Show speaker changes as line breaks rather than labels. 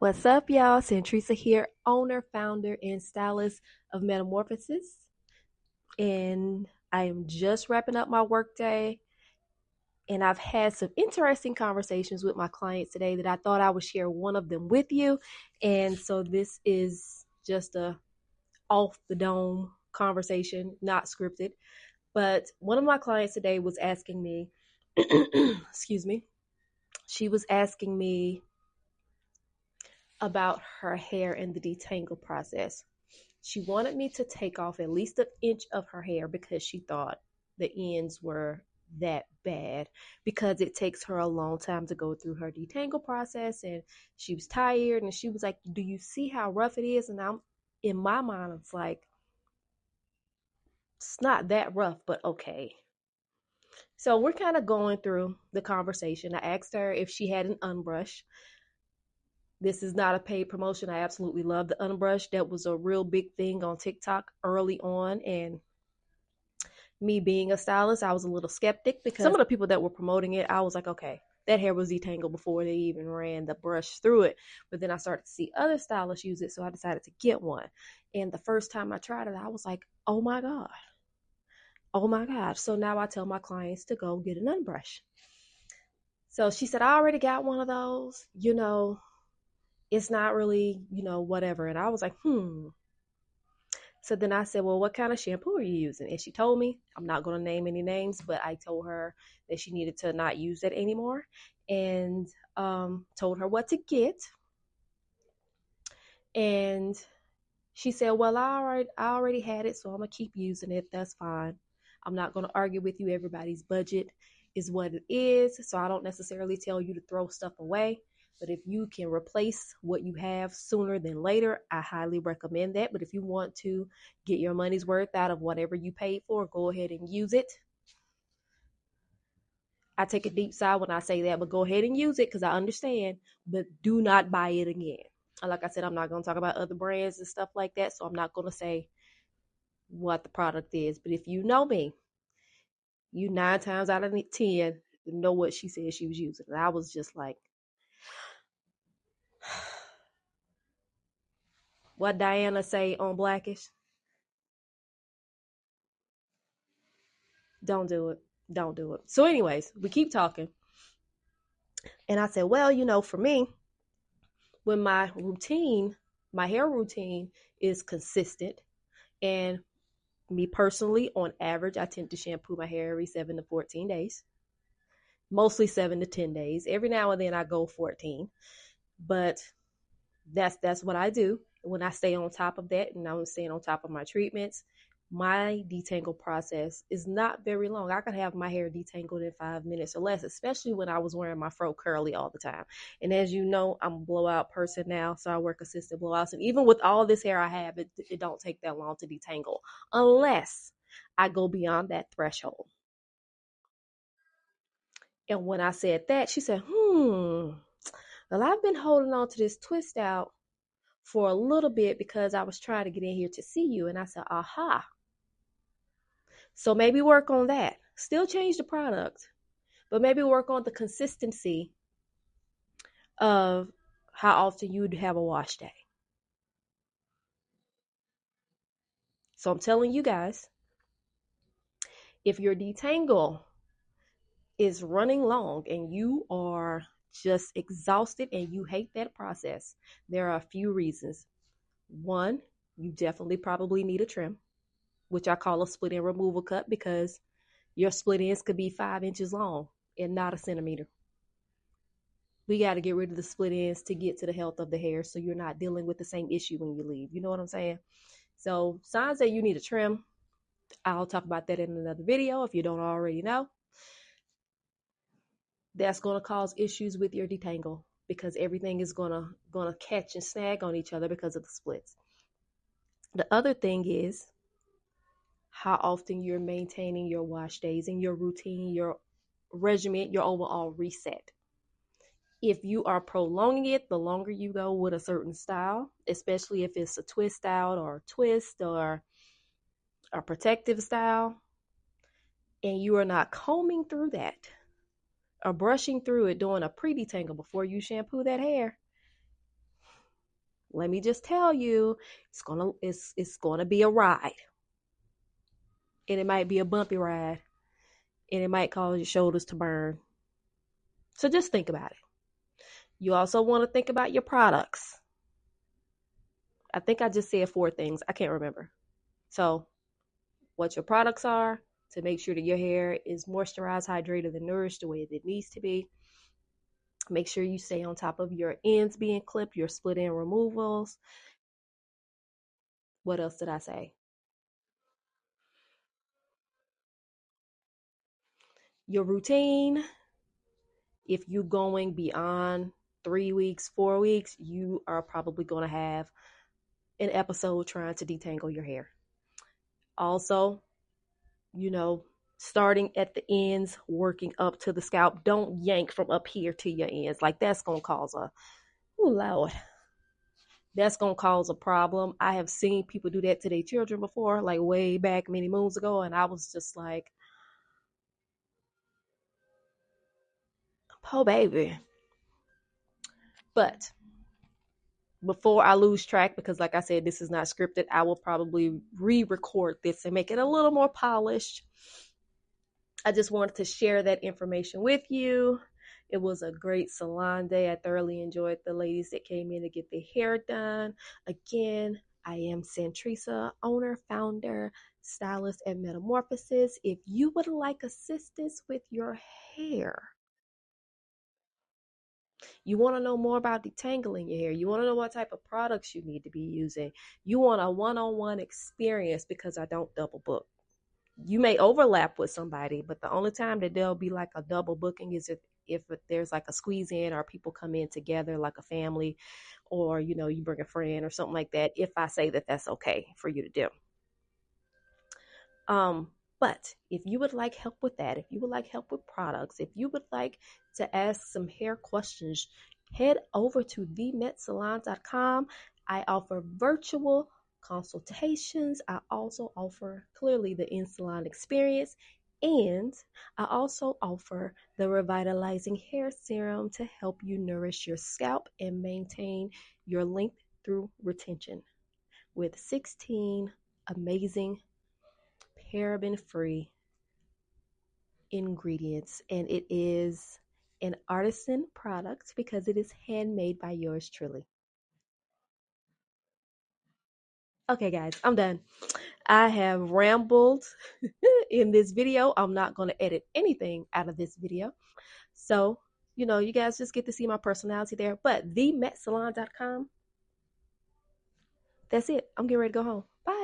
What's up, y'all? Centrisa here, owner, founder, and stylist of Metamorphosis. And I am just wrapping up my workday. And I've had some interesting conversations with my clients today that I thought I would share one of them with you. And so this is just a off the dome conversation, not scripted. But one of my clients today was asking me, excuse me, she was asking me about her hair and the detangle process. She wanted me to take off at least an inch of her hair because she thought the ends were that bad, because it takes her a long time to go through her detangle process, and she was tired, and she was like, do you see how rough it is? And I'm in my mind, it's like, it's not that rough, but okay. So we're kind of going through the conversation. I asked her if she had an unbrush. This is not a paid promotion. I absolutely love the unbrush. That was a real big thing on TikTok early on. And me being a stylist, I was a little skeptic because some of the people that were promoting it, I was like, okay, that hair was detangled before they even ran the brush through it. But then I started to see other stylists use it, so I decided to get one. And the first time I tried it, I was like, oh my God. Oh my God. So now I tell my clients to go get an unbrush. So she said, I already got one of those. It's not really, whatever. And I was like, So then I said, well, what kind of shampoo are you using? And she told me, I'm not going to name any names, but I told her that she needed to not use that anymore, and told her what to get. And she said, well, I already had it, so I'm going to keep using it. That's fine. I'm not going to argue with you. Everybody's budget is what it is. So I don't necessarily tell you to throw stuff away. But if you can replace what you have sooner than later, I highly recommend that. But if you want to get your money's worth out of whatever you paid for, go ahead and use it. I take a deep sigh when I say that, but go ahead and use it because I understand. But do not buy it again. Like I said, I'm not going to talk about other brands and stuff like that. So I'm not going to say what the product is. But if you know me, you 9 times out of 10 know what she said she was using. And I was just like, what Diana say on Blackish? Don't do it. Don't do it. So anyways, we keep talking. And I said, well, for me, when my hair routine is consistent, and me personally, on average, I tend to shampoo my hair every 7 to 14 days. Mostly 7 to 10 days. Every now and then I go 14. But that's what I do. When I stay on top of that and I'm staying on top of my treatments, my detangle process is not very long. I could have my hair detangled in 5 minutes or less, especially when I was wearing my fro curly all the time. And as you know, I'm a blowout person now, so I work assisted blowouts. And even with all this hair I have, it don't take that long to detangle unless I go beyond that threshold. And when I said that, she said, well, I've been holding on to this twist out for a little bit because I was trying to get in here to see you. And I said, aha. So maybe work on that. Still change the product, but maybe work on the consistency of how often you'd have a wash day. So I'm telling you guys, if your detangle is running long and you are just exhausted and you hate that process, there are a few reasons. One, you definitely probably need a trim, which I call a split end removal cut, because your split ends could be 5 inches long and not a centimeter. We got to get rid of the split ends to get to the health of the hair, so you're not dealing with the same issue when you leave. You know what I'm saying? So signs that you need a trim, I'll talk about that in another video if you don't already know. That's going to cause issues with your detangle because everything is gonna catch and snag on each other because of the splits. The other thing is how often you're maintaining your wash days and your routine, your regimen, your overall reset. If you are prolonging it, the longer you go with a certain style, especially if it's a twist out or a twist or a protective style, and you are not combing through that or brushing through it, doing a pre-detangle before you shampoo that hair, Let me just tell you, it's gonna be a ride. And it might be a bumpy ride. And it might cause your shoulders to burn. So just think about it. You also want to think about your products. I think I just said four things. I can't remember. So, what your products are to make sure that your hair is moisturized, hydrated, and nourished the way that it needs to be. Make sure you stay on top of your ends being clipped, your split end removals. What else did I say? Your routine. If you're going beyond 3 weeks, 4 weeks, you are probably going to have an episode trying to detangle your hair. Also, you know, starting at the ends, working up to the scalp. Don't yank from up here to your ends. Like that's gonna cause a oh Lord. That's gonna cause a problem. I have seen people do that to their children before, like way back many moons ago, and I was just like, oh baby. But before I lose track, because like I said, this is not scripted, I will probably re-record this and make it a little more polished. I just wanted to share that information with you. It was a great salon day. I thoroughly enjoyed the ladies that came in to get their hair done. Again, I am Santrisa, owner, founder, stylist at Metamorphosis. If you would like assistance with your hair, you want to know more about detangling your hair, you want to know what type of products you need to be using, you want a one-on-one experience, because I don't double book. You may overlap with somebody, but the only time that there'll be like a double booking is if there's like a squeeze in, or people come in together like a family, or you bring a friend or something like that, if I say that that's okay for you to do. But if you would like help with that, if you would like help with products, if you would like to ask some hair questions, head over to themetsalon.com. I offer virtual consultations. I also offer clearly the in-salon experience. And I also offer the revitalizing hair serum to help you nourish your scalp and maintain your length through retention with 16 amazing paraben-free ingredients. And it is an artisan product because it is handmade by yours truly. Okay, guys, I'm done. I have rambled in this video. I'm not going to edit anything out of this video. So, you guys just get to see my personality there. But themetsalon.com, that's it. I'm getting ready to go home. Bye.